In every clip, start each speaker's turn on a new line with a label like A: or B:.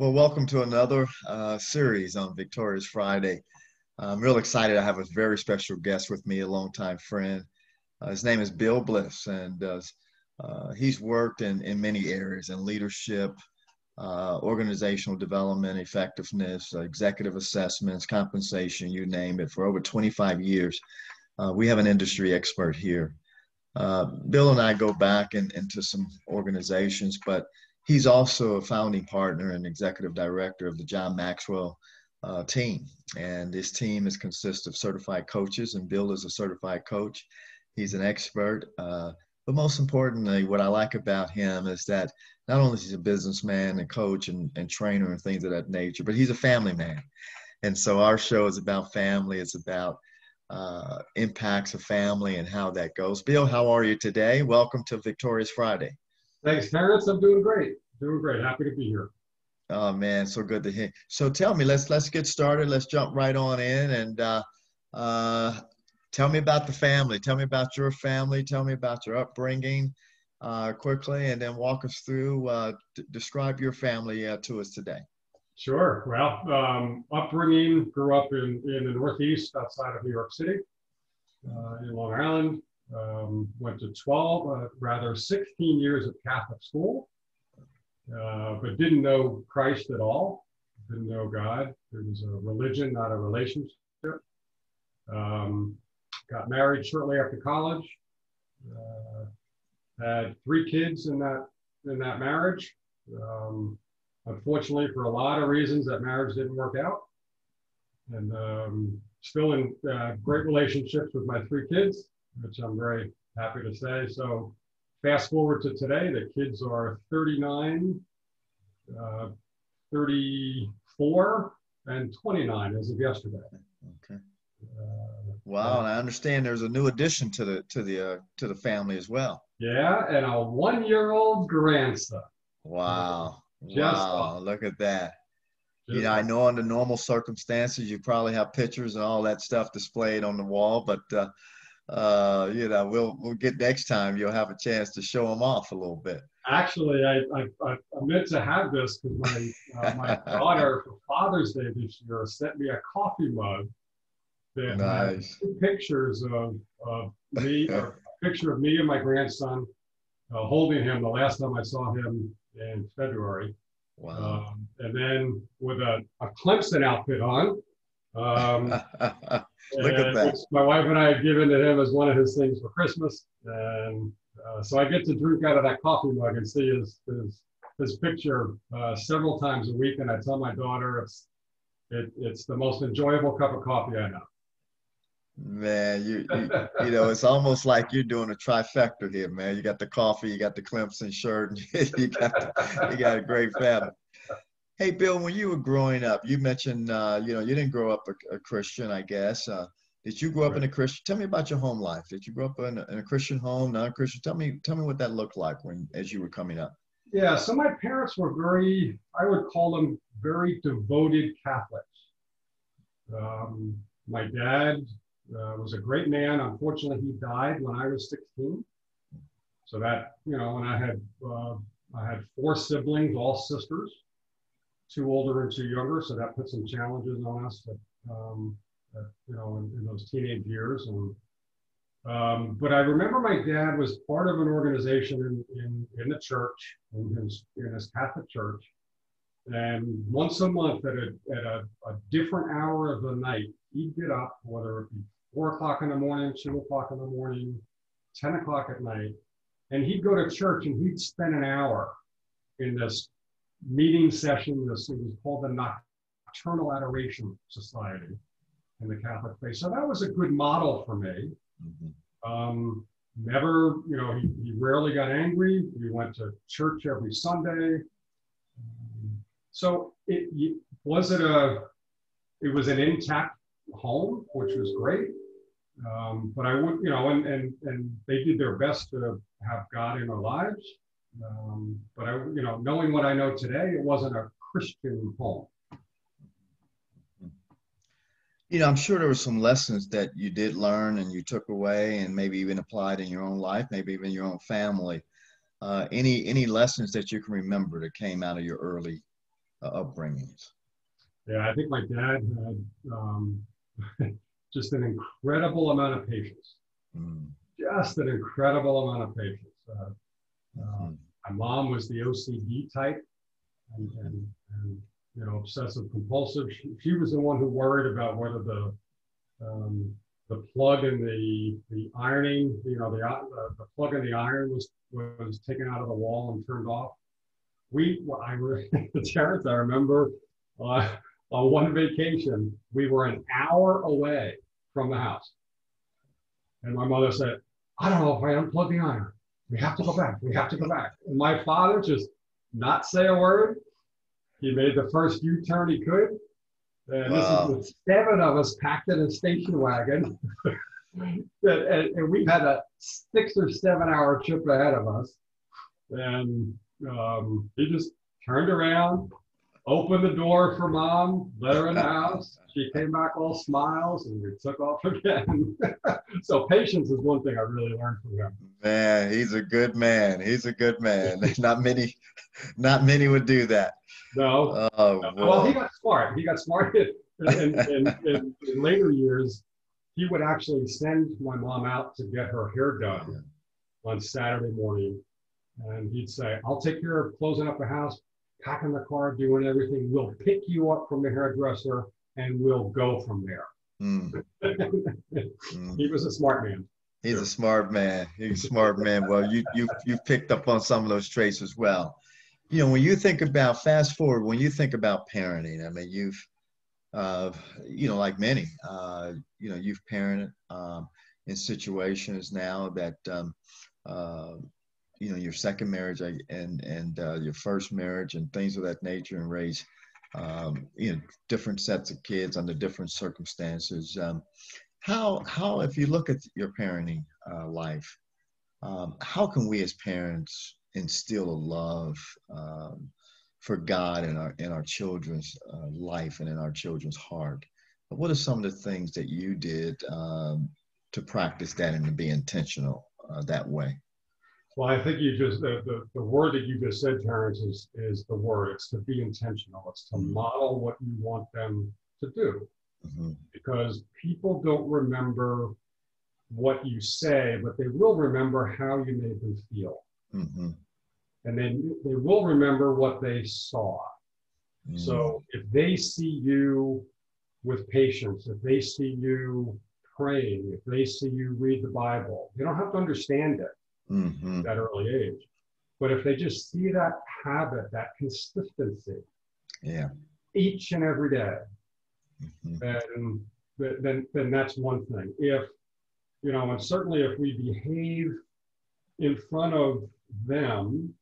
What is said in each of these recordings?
A: Well, welcome to another series on Victorious Friday. I'm real excited. I have a very special guest with me, a longtime friend. His name is Bill Bliss, and he's worked in many areas in leadership, organizational development, effectiveness, executive assessments, compensation, you name it, for over 25 years. We have an industry expert here. Bill and I go back into some organizations, but he's also a founding partner and executive director of the John Maxwell team. And this team is consists of certified coaches, and Bill is a certified coach. He's an expert. But most importantly, what I like about him is that not only is he a businessman and coach and trainer and things of that nature, but he's a family man. And so our show is about family. It's about impacts of family and how that goes. Bill, how are you today? Welcome to Victorious Friday.
B: Thanks, Terence. I'm doing great. Doing great. Happy to be here.
A: Oh man, so good to hear. So tell me, let's get started. Let's jump right on in and tell me about the family. Tell me about your family. Tell me about your upbringing quickly, and then walk us through. Describe your family to us today.
B: Sure. Well, upbringing, grew up in the Northeast outside of New York City, in Long Island. Went to 16 years of Catholic school, but didn't know Christ at all. Didn't know God. It was a religion, not a relationship. Got married shortly after college. Had 3 kids in that marriage. Unfortunately, for a lot of reasons, that marriage didn't work out. And still in great relationships with my 3 kids, which I'm very happy to say. So fast forward to today, the kids are 39, 34, and 29 as of yesterday.
A: Okay. Wow, and I understand there's a new addition to the family as well.
B: Yeah, and a 1-year-old grandson.
A: Wow.
B: Just
A: Wow, look at that.
B: Just
A: I know under normal circumstances, you probably have pictures and all that stuff displayed on the wall, but we'll get next time. You'll have a chance to show them off a little bit.
B: Actually, I meant to have this because my daughter for Father's Day this year sent me a coffee mug that
A: Nice.
B: had 2 pictures of me, or a picture of me and my grandson holding him the last time I saw him in February.
A: Wow.
B: And then with a Clemson outfit on.
A: Look at that.
B: My wife and I had given to him as one of his things for Christmas. And so I get to drink out of that coffee mug and see his picture several times a week. And I tell my daughter it's the most enjoyable cup of coffee I know.
A: Man, it's almost like you're doing a trifecta here, man. You got the coffee, you got the Clemson shirt, and you got a great family. Hey, Bill, when you were growing up, you mentioned, you didn't grow up a Christian, I guess. Did you grow up in a Christian? Tell me about your home life. Did you grow up in a Christian home, non-Christian? Tell me what that looked like as you were coming up.
B: Yeah, so my parents were I would call them very devoted Catholics. My dad was a great man. Unfortunately, he died when I was 16. So that, and I had 4 siblings, all sisters, 2 older and 2 younger. So that put some challenges on us in those teenage years. And but I remember my dad was part of an organization in the church, in his Catholic church. And once a month at a different hour of the night, he'd get up, whether it be 4 o'clock in the morning, 2 o'clock in the morning, 10 o'clock at night, and he'd go to church and he'd spend an hour in this meeting session. It was called the Nocturnal Adoration Society in the Catholic faith. So that was a good model for me. Mm-hmm. Never, he rarely got angry. We went to church every Sunday. So it was an intact home, which was great. But I would, and they did their best to have God in our lives. But knowing what I know today, it wasn't a Christian home.
A: I'm sure there were some lessons that you did learn and you took away and maybe even applied in your own life, maybe even your own family. Any lessons that you can remember that came out of your early upbringings?
B: Yeah, I think my dad had just an incredible amount of patience.
A: Mm.
B: Just an incredible amount of patience.
A: Mm-hmm.
B: My mom was the OCD type, and you know, obsessive compulsive. She was the one who worried about whether the plug in the ironing, you know, the plug in the iron was taken out of the wall and turned off. Terence, I remember on one vacation, we were an hour away from the house. And my mother said, I don't know if I unplug the iron. We have to go back. We have to go back. And my father just not say a word. He made the first U-turn he could. And this is with 7 of us packed in a station wagon. and we had a 6 or 7 hour trip ahead of us. And he just turned around, opened the door for mom, let her in the house. She came back all smiles, and we took off again. So patience is one thing I really learned from him.
A: Man, he's a good man. He's a good man. Not many would do that.
B: No. Well, he got smart. He got smart. In later years, he would actually send my mom out to get her hair done on Saturday morning. And he'd say, I'll take care of closing up the house, packing the car, doing everything. We'll pick you up from the hairdresser and we'll go from there. Mm. He was a smart man.
A: He's a smart man. He's a smart man. Well, you've picked up on some of those traits as well. You know, when you think about, fast forward, when you think about parenting, I mean, you've, you know, like many, you know, you've parented in situations now that, you know, your second marriage and your first marriage and things of that nature, and raise, you know, different sets of kids under different circumstances. How, if you look at your parenting life, how can we as parents instill a love for God in our children's life and in our children's heart? What are some of the things that you did to practice that and to be intentional that way?
B: Well, I think you just, the word that you just said, Terence, is the word. It's to be intentional. It's to model what you want them to do. Mm-hmm. Because people don't remember what you say, but they will remember how you made them feel. Mm-hmm. And then they will remember what they saw. Mm-hmm. So if they see you with patience, if they see you praying, if they see you read the Bible, they don't have to understand it. Mm-hmm. At that early age. But if they just see that habit, that consistency, each and every day, mm-hmm. then that's one thing. If, you know, and certainly if we behave in front of them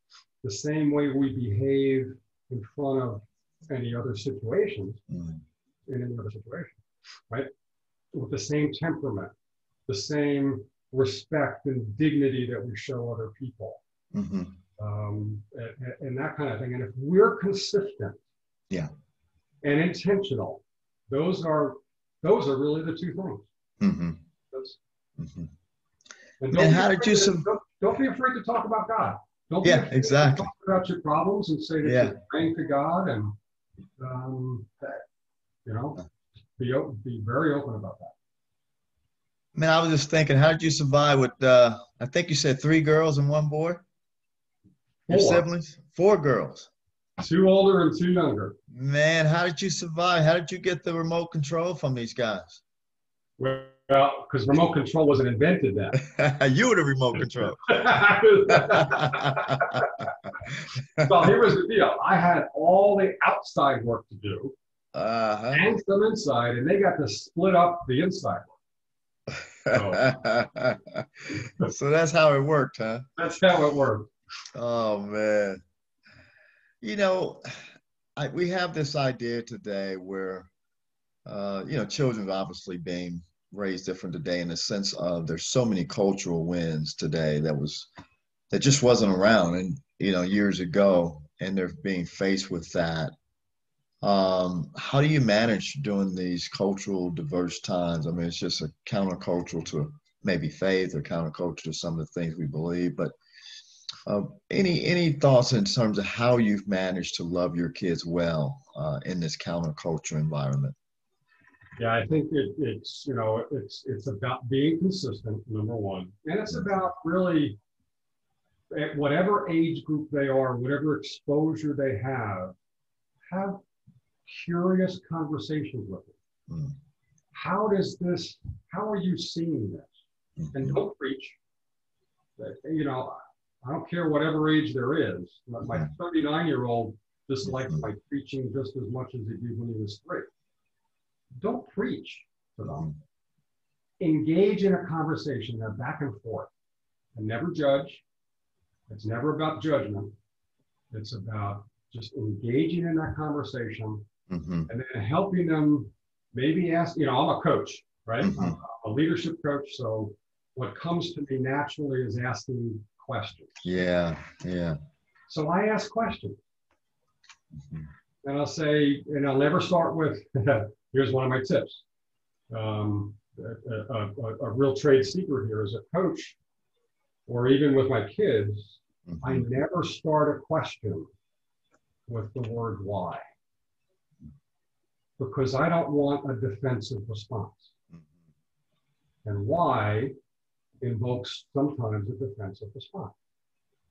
B: the same way we behave in front of any other situations, in any other situation, right? With the same temperament, the same respect and dignity that we show other people, mm-hmm. And that kind of thing. And if we're consistent, and intentional, those are really the two things. Mm-hmm. Mm-hmm. And how did you? Don't be afraid to talk about God. Don't be afraid to talk about your problems and say that you're praying to God, and you know, be very open about that.
A: Man, I was just thinking, how did you survive with, I think you said 3 girls and 1 boy? 4. Your siblings? 4 girls.
B: 2 older and 2 younger.
A: Man, how did you survive? How did you get the remote control from these guys?
B: Well, because remote control wasn't invented then.
A: You were the remote control.
B: Well, here was the deal. I had all the outside work to do and some inside, and they got to split up the inside work.
A: So that's how it worked, huh?
B: That's how it worked.
A: Oh, man. You know, we have this idea today where, you know, children are obviously being raised different today in the sense of there's so many cultural winds today that just wasn't around, and, you know, years ago, and they're being faced with that. How do you manage during these cultural diverse times? I mean, it's just a countercultural to maybe faith or countercultural to some of the things we believe, but Any thoughts in terms of how you've managed to love your kids well in this counterculture environment?
B: Yeah, I think it's about being consistent, number one, and it's about really at whatever age group they are, whatever exposure they have curious conversations with them.
A: Mm.
B: How are you seeing this?
A: Mm-hmm.
B: And don't preach. I don't care whatever age there is. My 39-year-old disliked my preaching just as much as he did when he was 3. Don't preach to them. Engage in a conversation, a back and forth, and never judge. It's never about judgment. It's about just engaging in that conversation and then helping them maybe ask, I'm a coach, right? I'm a leadership coach. So what comes to me naturally is asking questions.
A: Yeah.
B: So I ask questions. And I'll say, and I'll never start with, here's one of my tips. A real trade secret here as a coach, or even with my kids, I never start a question with the word why, because I don't want a defensive response. And why invokes sometimes a defensive response.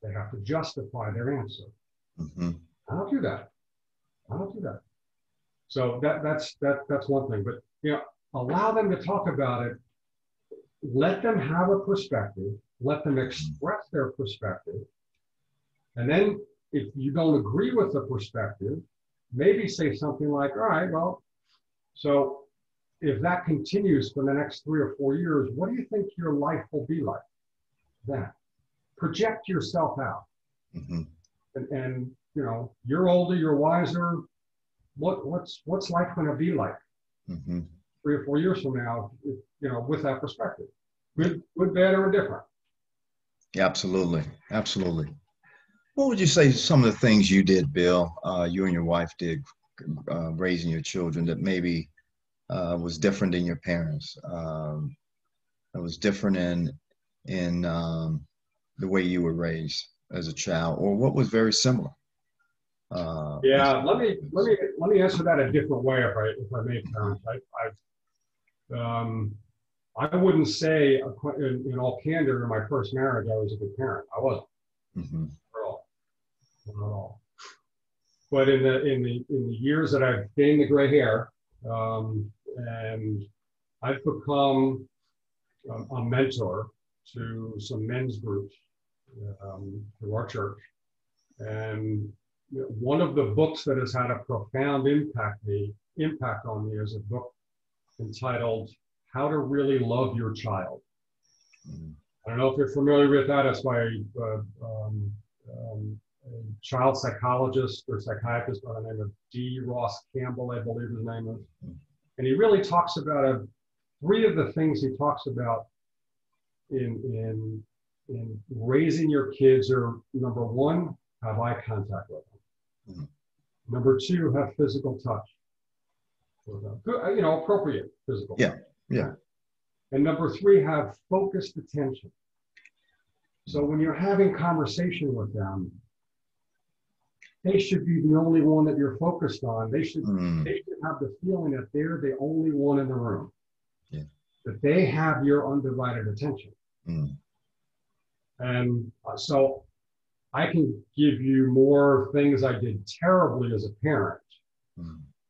B: They have to justify their answer. I don't do that. So that's one thing. But allow them to talk about it. Let them have a perspective. Let them express their perspective. And then if you don't agree with the perspective, maybe say something like, all right, well, so if that continues for the next 3 or 4 years, what do you think your life will be like then? Project yourself out. And you're older, you're wiser. What's life going to be like 3 or 4 years from now, with that perspective? Good, bad, or indifferent?
A: Yeah, absolutely. What would you say some of the things you did, Bill, you and your wife did raising your children that maybe was different than your parents? That was different in the way you were raised as a child, or what was very similar?
B: Yeah, let me answer that a different way, if I may, Terence. I wouldn't say, in all candor, in my first marriage, I was a good parent. I wasn't. Not at all. But in the years that I've gained the gray hair, and I've become a mentor to some men's groups through our church, and one of the books that has had a profound impact on me is a book entitled "How to Really Love Your Child." I don't know if you're familiar with that. It's by a child psychologist or psychiatrist by the name of D. Ross Campbell, I believe his name is. And he really talks about 3 of the things he talks about in raising your kids are, number 1, have eye contact with them. Number 2, have physical touch with them. Appropriate physical touch.
A: Yeah.
B: And number 3, have focused attention. So when you're having conversation with them, they should be the only one that you're focused on. They should have the feeling that they're the only one in the room. That they have your undivided attention. And so I can give you more things I did terribly as a parent,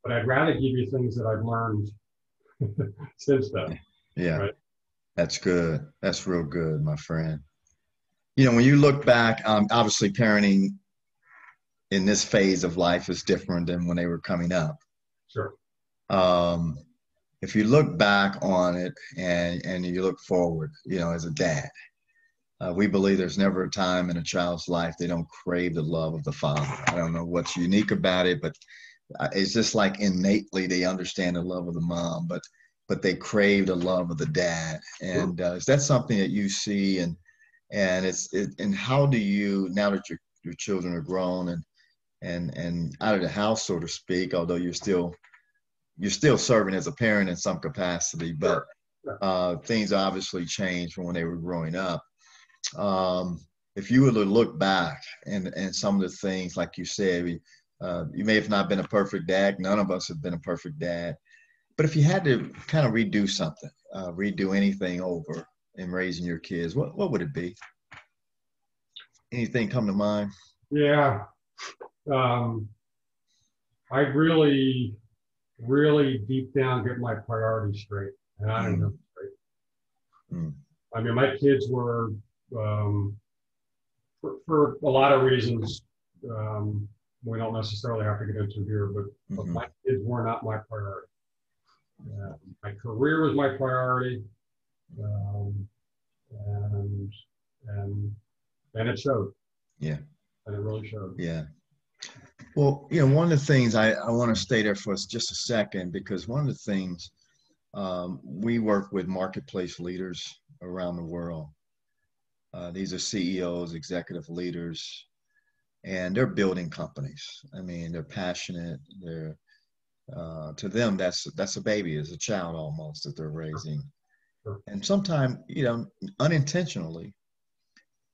B: but I'd rather give you things that I've learned since then.
A: Yeah,
B: right?
A: That's good. That's real good, my friend. When you look back, obviously parenting in this phase of life is different than when they were coming up.
B: Sure.
A: If you look back on it and you look forward, as a dad, we believe there's never a time in a child's life they don't crave the love of the father. I don't know what's unique about it, but it's just like innately they understand the love of the mom, but they crave the love of the dad. And is that something that you see? And how do you, now that your children are grown and out of the house, so to speak, although you're still serving as a parent in some capacity, but things obviously changed from when they were growing up. if you were to look back and some of the things, like you said, you may have not been a perfect dad. None of us have been a perfect dad. But if you had to kind of redo something, redo anything over in raising your kids, what would it be? Anything come to mind?
B: Yeah. I really, really deep down get my priorities straight. And I don't know straight. I mean, my kids were, for a lot of reasons, we don't necessarily have to get into here, but my kids were not my priority. My career was my priority, and it showed.
A: Yeah.
B: And it really showed.
A: Yeah. Well, one of the things I want to stay there for just a second, because one of the things we work with marketplace leaders around the world. These are CEOs, executive leaders, and they're building companies. I mean, they're passionate. They're to them, that's a baby, it's a child almost that they're raising.
B: Sure.
A: And sometimes, unintentionally,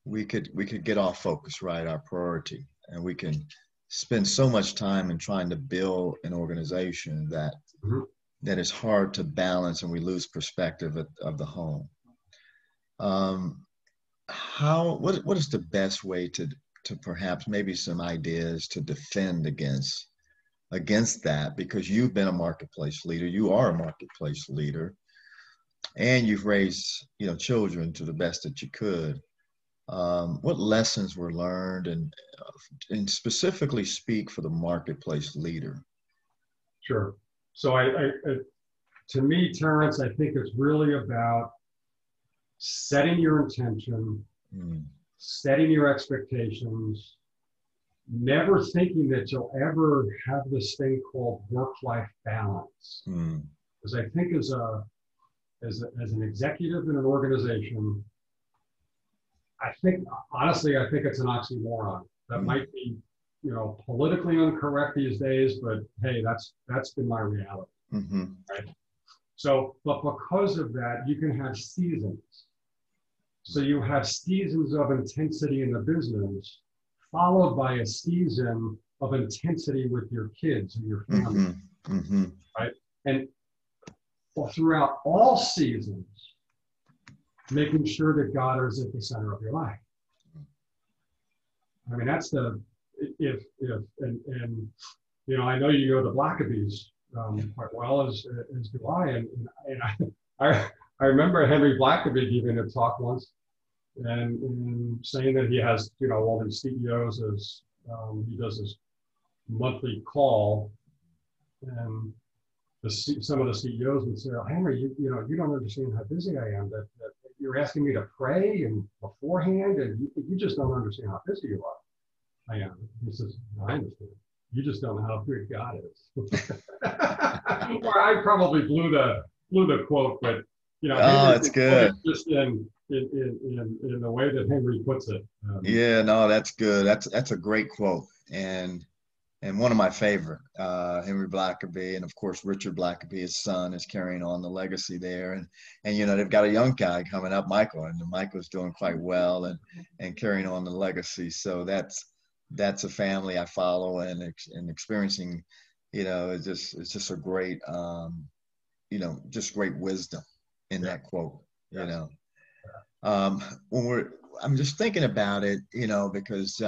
A: we could get off focus, right? Our priority, and we can spend so much time in trying to build an organization that that is hard to balance, and we lose perspective of the home. What is the best way to perhaps maybe some ideas to defend against that, because you've been a marketplace leader, you are a marketplace leader, and you've raised children to the best that you could. What lessons were learned, and specifically speak for the marketplace leader?
B: Sure. So I to me, Terence, I think it's really about setting your intention, setting your expectations, never thinking that you'll ever have this thing called work-life balance. Because I think as an executive in an organization, honestly, I think it's an oxymoron. That might be, politically incorrect these days, but hey, that's been my reality. Right? So, but because of that, you can have seasons. So you have seasons of intensity in the business, followed by a season of intensity with your kids and your family, right? And throughout all seasons, making sure that God is at the center of your life. I mean, that's and I know you know the Blackabees quite well, as do I, and I remember Henry Blackaby giving a talk once, and saying that he has all these CEOs as he does his monthly call, and some of the CEOs would say, "Oh, Henry, you don't understand how busy I am. That you're asking me to pray and beforehand, and you just don't understand how busy you are." I am. He says, "I understand. You just don't know how good God is." Or I probably blew the quote, but
A: it's good.
B: Just in the way that Henry puts it.
A: Yeah, no, that's good. That's a great quote, and one of my favorite, Henry Blackaby, and of course Richard Blackaby, his son, is carrying on the legacy there, and they've got a young guy coming up, Michael, and Michael's doing quite well and carrying on the legacy. So that's a family I follow, and experiencing, it's just a great, just great wisdom in that quote, I'm just thinking about it, because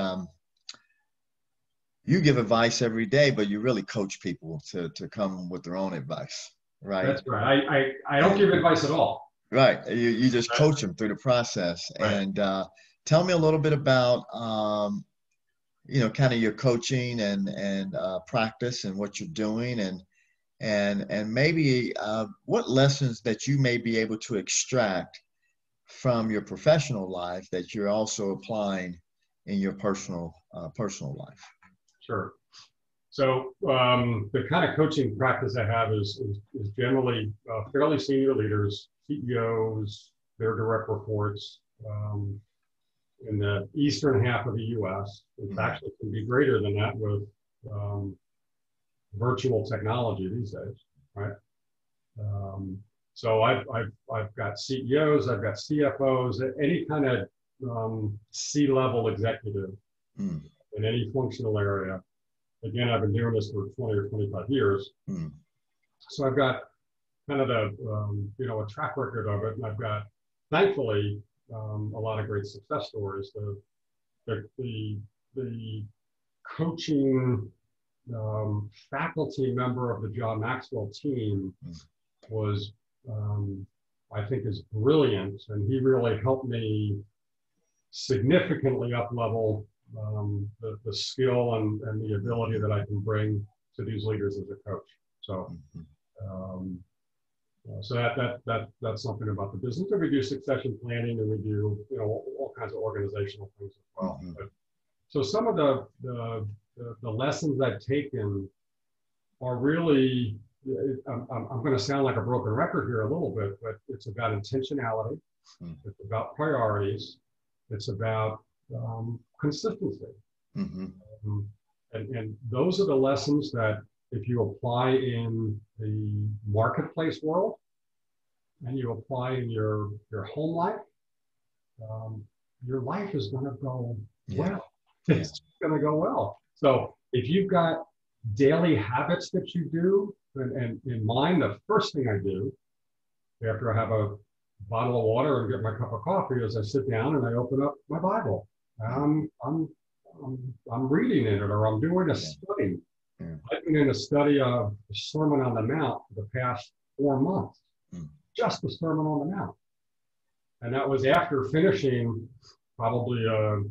A: you give advice every day, but you really coach people to come with their own advice, right?
B: That's right. I don't give advice at all.
A: Right. You just coach them through the process. Right. And tell me a little bit about, kind of your coaching and practice and what you're doing, and maybe what lessons that you may be able to extract from your professional life that you're also applying in your personal life.
B: Sure. So the kind of coaching practice I have is generally fairly senior leaders, CEOs, their direct reports in the eastern half of the U.S. It actually can be greater than that with virtual technology these days, right? So I've got CEOs, I've got CFOs, any kind of C-level executive
A: Mm.
B: in any functional area. Again, I've been doing this for 20 or 25 years.
A: Mm.
B: So I've got kind of a track record of it. And I've got, thankfully, a lot of great success stories. The coaching faculty member of the John Maxwell team was, I think, is brilliant. And he really helped me significantly up-level the skill and the ability that I can bring to these leaders as a coach. So, so that's something about the business. And we do succession planning, and we do all kinds of organizational things as well.
A: Mm-hmm.
B: But, so some of the lessons I've taken are really, I'm going to sound like a broken record here a little bit, but it's about intentionality. Mm-hmm. It's about priorities. It's about consistency. Mm-hmm. And those are the lessons that if you apply in the marketplace world and you apply in your home life, your life is going to go well. It's going to go well. So if you've got daily habits that you do, and in mine, the first thing I do after I have a bottle of water and get my cup of coffee is I sit down and I open up my Bible. I'm reading in it, or I'm doing a study. I've been in a study of the Sermon on the Mount for the past 4 months, just the Sermon on the Mount. And that was after finishing probably a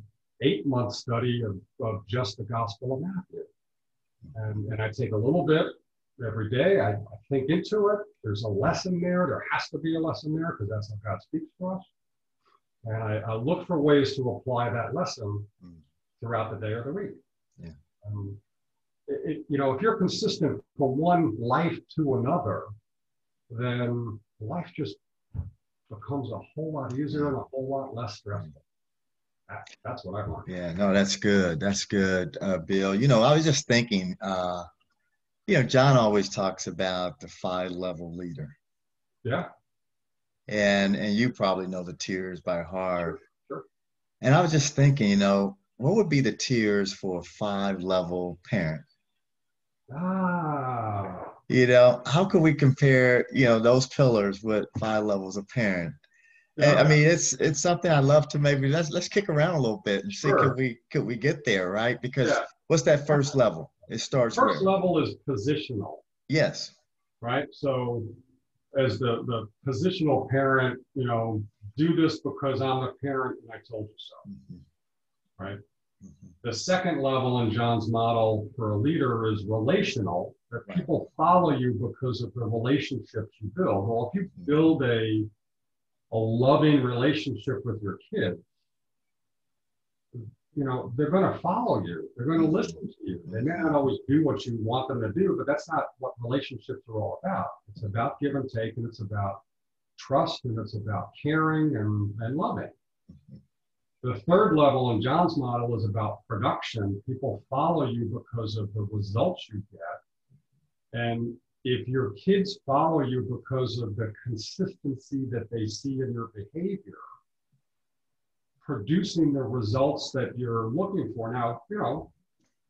B: 8-month study of just the Gospel of Matthew. And I take a little bit every day. I think into it. There's a lesson there. There has to be a lesson there because that's how God speaks to us. And I look for ways to apply that lesson throughout the day or the week. Yeah. If you're consistent from one life to another, then life just becomes a whole lot easier and a whole lot less stressful. That's what I want.
A: Yeah, no, that's good. That's good, Bill. I was just thinking, John always talks about the 5-level leader.
B: Yeah.
A: And you probably know the tiers by heart.
B: Sure.
A: And I was just thinking, what would be the tiers for a 5-level parent? How can we compare, those pillars with 5 levels of parent? Yeah. I mean, it's something I love to maybe let's kick around a little bit and see could we get there, right? Because what's that first level? It starts
B: first level is positional.
A: Yes.
B: Right. So as the positional parent, do this because I'm a parent and I told you so. Mm-hmm. Right. Mm-hmm. The second level in John's model for a leader is relational, that people follow you because of the relationships you build. Well, if you build a loving relationship with your kids, they're going to follow you. They're going to listen to you. They may not always do what you want them to do, but that's not what relationships are all about. It's about give and take, and it's about trust, and it's about caring and loving. The third level in John's model is about production. People follow you because of the results you get. And if your kids follow you because of the consistency that they see in your behavior, producing the results that you're looking for. Now, we're all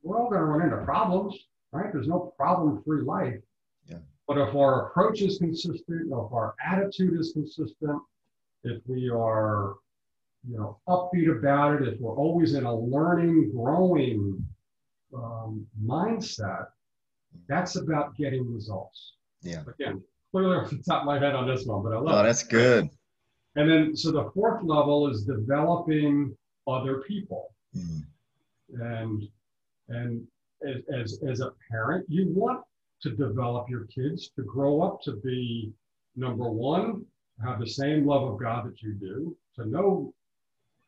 B: going to run into problems, right? There's no problem-free life. Yeah. But if our approach is consistent, if our attitude is consistent, if we are, upbeat about it, if we're always in a learning, growing mindset, that's about getting results. Yeah. Again, clearly off the top of my head on this one, but I love it.
A: Oh, that's good.
B: And then, so the fourth level is developing other people. Mm-hmm. And as a parent, you want to develop your kids to grow up to be, number one, have the same love of God that you do, to know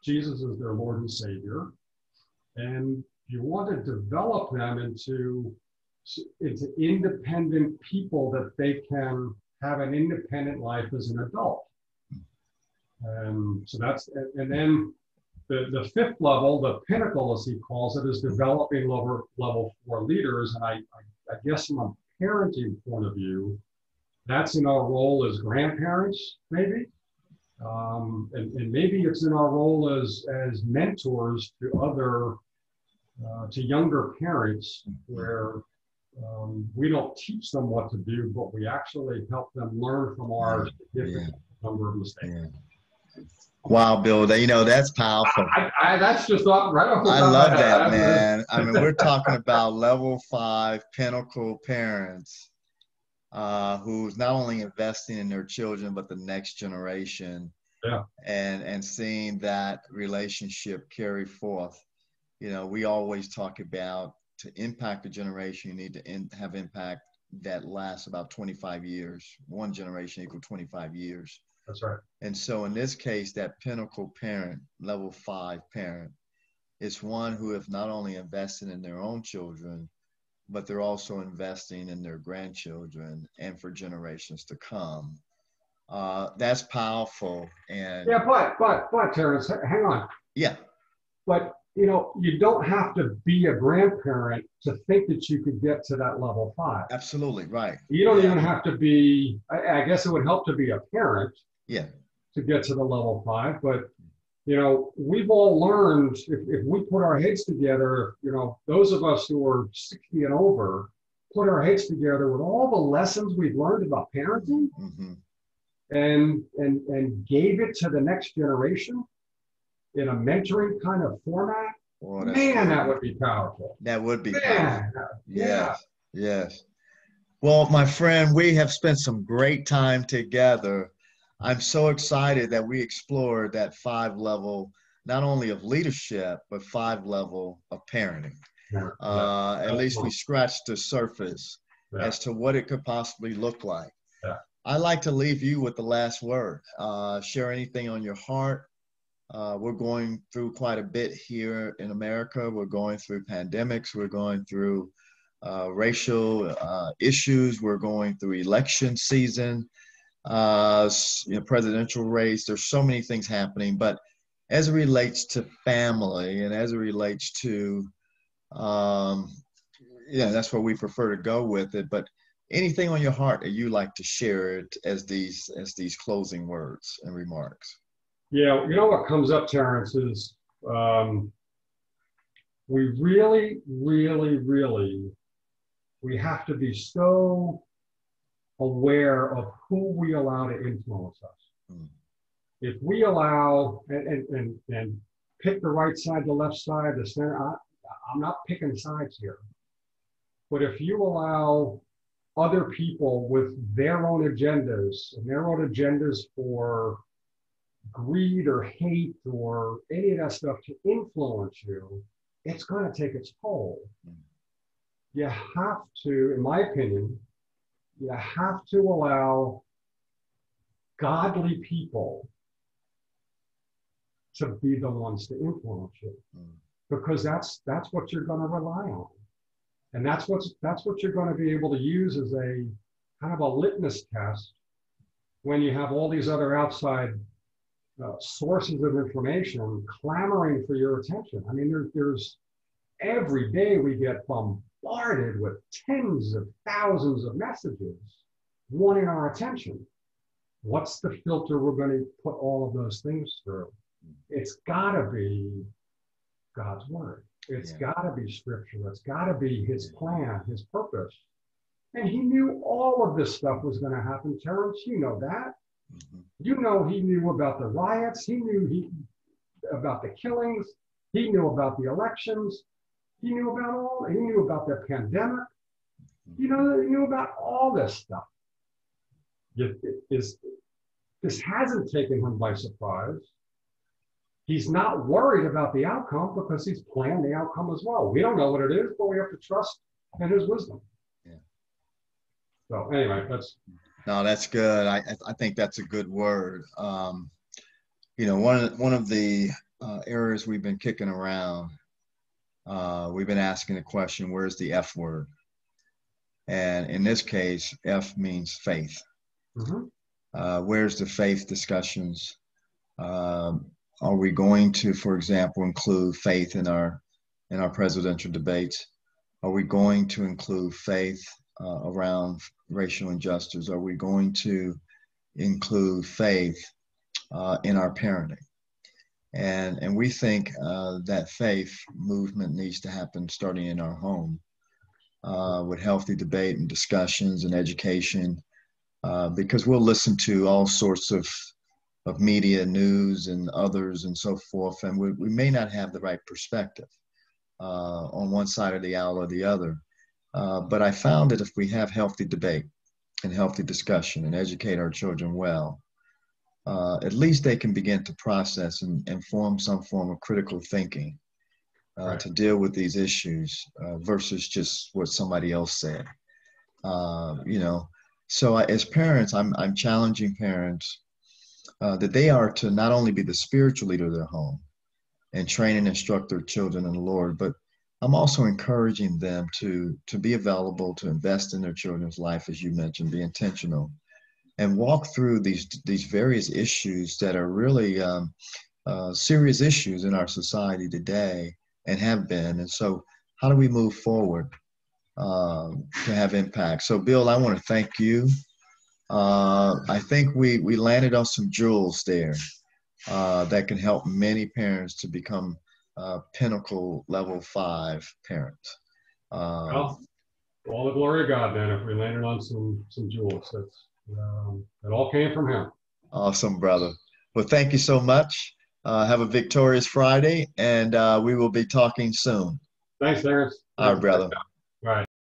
B: Jesus as their Lord and Savior. And you want to develop them into independent people that they can have an independent life as an adult. So that's, and then the fifth level, the pinnacle, as he calls it, is developing level 4 leaders. And I guess from a parenting point of view, that's in our role as grandparents, maybe. And maybe it's in our role as mentors to to younger parents, where we don't teach them what to do, but we actually help them learn from our significant number of mistakes.
A: Yeah. Wow, Bill, that's powerful.
B: That's just right off the top
A: I
B: of my
A: love
B: head.
A: that, man. I mean, we're talking about level 5 pinnacle parents who's not only investing in their children, but the next generation,
B: Yeah.
A: and seeing that relationship carry forth. We always talk about, to impact a generation, you need to have impact that lasts about 25 years. One generation equals 25 years.
B: That's right.
A: And so in this case, that pinnacle parent, level 5 parent, is one who have not only invested in their own children, but they're also investing in their grandchildren and for generations to come. That's powerful. And
B: yeah, but Terence, hang on.
A: Yeah.
B: But you don't have to be a grandparent to think that you could get to that level 5.
A: Absolutely right.
B: You don't even have to be. I guess it would help to be a parent.
A: Yeah.
B: To get to the level 5, but we've all learned, if we put our heads together, those of us who are 60 and over, put our heads together with all the lessons we've learned about parenting, and gave it to the next generation in a mentoring kind of format, that would be powerful.
A: That would be powerful. Yes. Well, my friend, we have spent some great time together. I'm so excited that we explored that 5 level, not only of leadership, but 5 level of parenting. At least we scratched the surface as to what it could possibly look like. I'd like to leave you with the last word. Share anything on your heart. We're going through quite a bit here in America. We're going through pandemics. We're going through racial issues. We're going through election season. Presidential race. There's so many things happening, but as it relates to family and as it relates to, that's where we prefer to go with it. But anything on your heart that you like to share it as these closing words and remarks?
B: Yeah, what comes up, Terence, is we really, really, really, we have to be so aware of who we allow to influence us. If we allow and pick the right side, the left side, the center, I'm not picking sides here. But if you allow other people with their own agendas and their own agendas for greed or hate or any of that stuff to influence you, it's going to take its toll. You have to, in my opinion, you have to allow godly people to be the ones to influence you, because that's what you're going to rely on, and that's what you're going to be able to use as a kind of a litmus test when you have all these other outside sources of information clamoring for your attention. I mean, there's every day we get bombarded with tens of thousands of messages wanting our attention. What's the filter we're going to put all of those things through? It's got to be God's word. It's got to be scripture. It's got to be his plan, his purpose. And he knew all of this stuff was going to happen, Terence. You know that. He knew about the riots. He knew about the killings. He knew about the elections. He knew about the pandemic. He knew about all this stuff. This hasn't taken him by surprise. He's not worried about the outcome because he's planned the outcome as well. We don't know what it is, but we have to trust in his wisdom. So anyway,
A: that's good. I think that's a good word. One of the areas we've been kicking around, we've been asking the question, where's the F word? And in this case, F means faith. Where's the faith discussions? Are we going to, for example, include faith in our presidential debates? Are we going to include faith around racial injustice? Are we going to include faith in our parenting. And we think that faith movement needs to happen starting in our home with healthy debate and discussions and education, because we'll listen to all sorts of media, news, and others and so forth, and we may not have the right perspective on one side of the aisle or the other. But I found that if we have healthy debate and healthy discussion and educate our children well, at least they can begin to process and form some form of critical thinking
B: Right.
A: to deal with these issues versus just what somebody else said. You know, so as parents, I'm challenging parents that they are to not only be the spiritual leader of their home and train and instruct their children in the Lord, but I'm also encouraging them to be available to invest in their children's life, as you mentioned, be intentional, and walk through these various issues that are really serious issues in our society today and have been. And so, how do we move forward to have impact? So, Bill, I want to thank you. I think we landed on some jewels there that can help many parents to become pinnacle level 5 parents.
B: Well, all the glory of God then, if we landed on some jewels. It all came from him.
A: Awesome, brother. Well, thank you so much. Have a victorious Friday, and we will be talking soon.
B: Thanks, Terence.
A: All right, brother.